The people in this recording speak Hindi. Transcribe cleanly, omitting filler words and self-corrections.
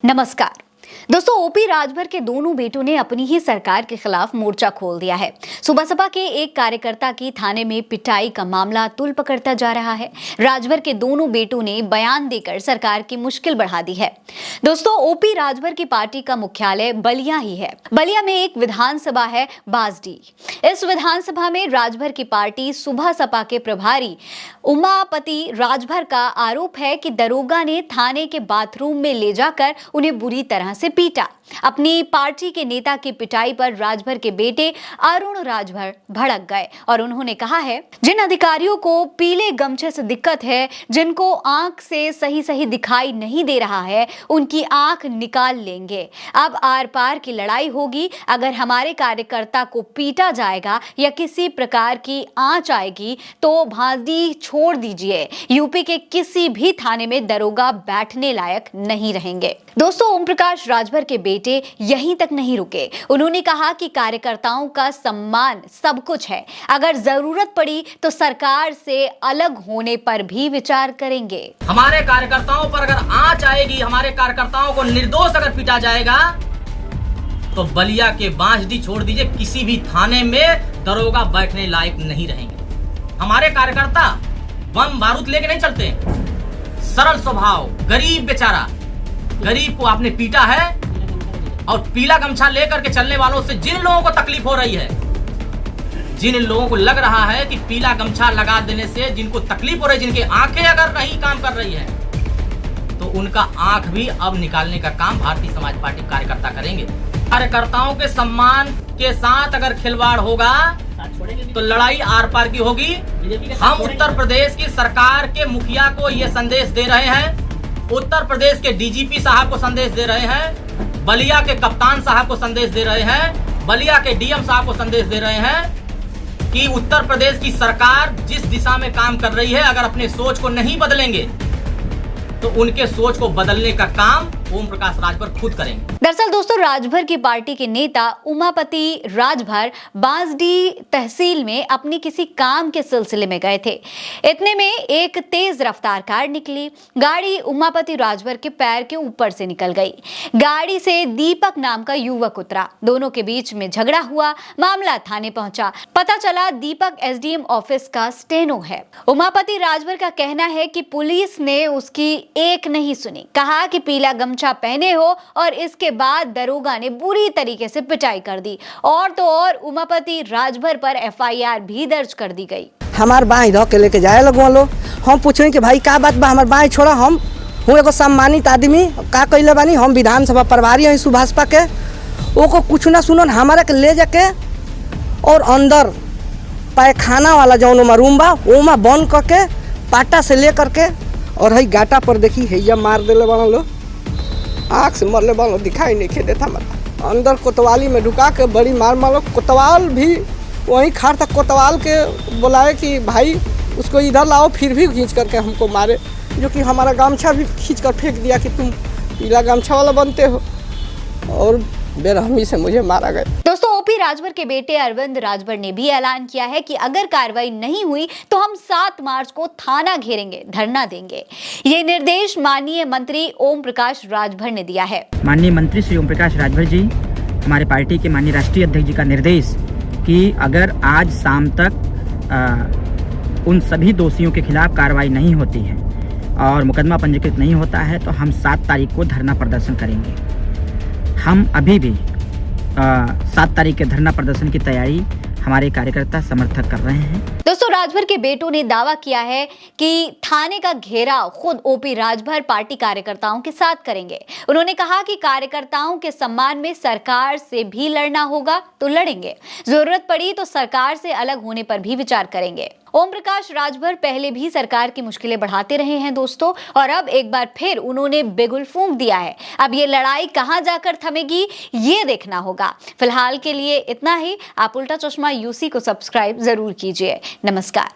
नमस्कार दोस्तों, ओपी राजभर के दोनों बेटों ने अपनी ही सरकार के खिलाफ मोर्चा खोल दिया है। सुबह सपा के एक कार्यकर्ता की थाने में पिटाई का मामला तूल पकड़ता जा रहा है। राजभर के दोनों बेटों ने बयान देकर सरकार की मुश्किल बढ़ा दी है। दोस्तों, ओपी राजभर की पार्टी का मुख्यालय बलिया ही है। बलिया में एक विधानसभा है बाजडी। इस विधानसभा में राजभर की पार्टी सुबह सपा के प्रभारी उमापति राजभर का आरोप है कि दरोगा ने थाने के बाथरूम में ले जाकर उन्हें बुरी तरह से पीटा। अपनी पार्टी के नेता की पिटाई पर राजभर के बेटे अरुण राजभर भड़क गए और उन्होंने कहा है, जिन अधिकारियों को पीले गमछे से दिक्कत है, जिनको आंख से सही दिखाई नहीं दे रहा है, उनकी आंख निकाल लेंगे। अब आर पार की लड़ाई होगी। अगर हमारे कार्यकर्ता को पीटा जाएगा या किसी प्रकार की आंच आएगी तो भांजी छोड़ दीजिए। यूपी के किसी भी थाने में दरोगा बैठने लायक नहीं रहेंगे। दोस्तों, ओम प्रकाश राजभर के बेटे यहीं तक नहीं रुके। उन्होंने कहा कि कार्यकर्ताओं का सम्मान सब कुछ है। अगर जरूरत पड़ी तो सरकार से अलग होने पर भी विचार करेंगे। हमारे कार्यकर्ताओं पर अगर आंच आएगी, हमारे कार्यकर्ताओं को निर्दोष अगर पीटा जाएगा तो बलिया के बांसडी छोड़ दीजिए, किसी भी थाने में दरोगा बैठने लायक नहीं रहेंगे। हमारे कार्यकर्ता बम बारूद लेके नहीं चलते। सरल स्वभाव, गरीब बेचारा, गरीब को आपने पीटा है और पीला गमछा लेकर के चलने वालों से जिन लोगों को तकलीफ हो रही है, जिन लोगों को लग रहा है कि पीला गमछा लगा देने से जिनको तकलीफ हो रही है, जिनकी आंखें अगर नहीं काम कर रही है, तो उनका आंख भी अब निकालने का काम भारतीय समाज पार्टी कार्यकर्ता करेंगे। कार्यकर्ताओं के सम्मान के साथ अगर खिलवाड़ होगा तो लड़ाई आर पार की होगी। हम उत्तर प्रदेश की सरकार के मुखिया को यह संदेश दे रहे हैं, उत्तर प्रदेश के डीजीपी साहब को संदेश दे रहे हैं, बलिया के कप्तान साहब को संदेश दे रहे हैं, बलिया के डीएम साहब को संदेश दे रहे हैं कि उत्तर प्रदेश की सरकार जिस दिशा में काम कर रही है, अगर अपने सोच को नहीं बदलेंगे तो उनके सोच को बदलने का काम ओम प्रकाश राजभर खुद करेंगे। दरअसल दोस्तों, राजभर की पार्टी के नेता उमापति राजभर बांसडी तहसील में अपनी किसी काम के सिलसिले में गए थे। इतने में एक तेज रफ्तार कार निकली। गाड़ी उमापति राजभर के पैर के ऊपर से निकल गई। गाड़ी से दीपक नाम का युवक उतरा। दोनों के बीच में झगड़ा हुआ। मामला थाने पहुंचा। पता चला दीपक एसडीएम ऑफिस का स्टेनो है। उमापति राजभर का कहना है कि पुलिस ने उसकी एक नहीं सुनी। कहा कि पीला गमछा पहने हो और इसके बाद दरोगा ने बुरी तरीके से पिटाई कर दी। और तो और उमापति राजभर पर एफआईआर भी दर्ज कर दी गई। हमार बाई धो के लेके जाए लगवा लो। हम पूछे कि भाई का बात बा, हमार बाई छोड़ा, हम हूँ एगो सम्मानित आदमी, का कइले बानी, हम विधानसभा प्रभारी हैं सुभाषपा के। ओको कुछ ना सुनन, हमारा के ले जाके और अंदर पैखाना वाला जौन रूम बा ओमा बंद करके पाटा से ले करके और हई गाटा पर देखी हैया मार देले बना लो। आँख से मरले बना, दिखाई नहीं खे देता। मतलब अंदर कोतवाली में ढुका के बड़ी मार मारो। कोतवाल भी वहीं खड़ा था। कोतवाल के बुलाए कि भाई उसको इधर लाओ, फिर भी खींच करके हमको मारे, जो कि हमारा गमछा भी खींच कर फेंक दिया कि तुम पीला गमछा वाला बनते हो, और बेरहमी से मुझे मारा गया। दोस्तों, ओपी राजभर के बेटे अरविंद राजभर ने भी ऐलान किया है कि अगर कार्रवाई नहीं हुई तो हम 7 मार्च को थाना घेरेंगे, धरना देंगे। ये निर्देश माननीय मंत्री ओम प्रकाश राजभर ने दिया है। माननीय मंत्री श्री ओम प्रकाश राजभर जी, हमारे पार्टी के माननीय राष्ट्रीय अध्यक्ष जी का निर्देश कि अगर आज शाम तक उन सभी दोषियों के खिलाफ कार्रवाई नहीं होती है और मुकदमा पंजीकृत नहीं होता है तो हम 7 तारीख को धरना प्रदर्शन करेंगे। हम अभी भी 7 तारीख के धरना प्रदर्शन की तैयारी हमारे कार्यकर्ता समर्थक कर रहे हैं। दोस्तों, राजभर के बेटों ने दावा किया है कि थाने का घेराव खुद ओपी राजभर पार्टी कार्यकर्ताओं के साथ करेंगे। उन्होंने कहा कि कार्यकर्ताओं के सम्मान में सरकार से भी लड़ना होगा तो लड़ेंगे, जरूरत पड़ी तो सरकार से अलग होने पर भी विचार करेंगे। ओम प्रकाश राजभर पहले भी सरकार की मुश्किलें बढ़ाते रहे हैं दोस्तों, और अब एक बार फिर उन्होंने बिगुल फूंक दिया है। अब ये लड़ाई कहां जाकर थमेगी, ये देखना होगा। फिलहाल के लिए इतना ही। आप उल्टा चश्मा यूसी को सब्सक्राइब जरूर कीजिए। नमस्कार।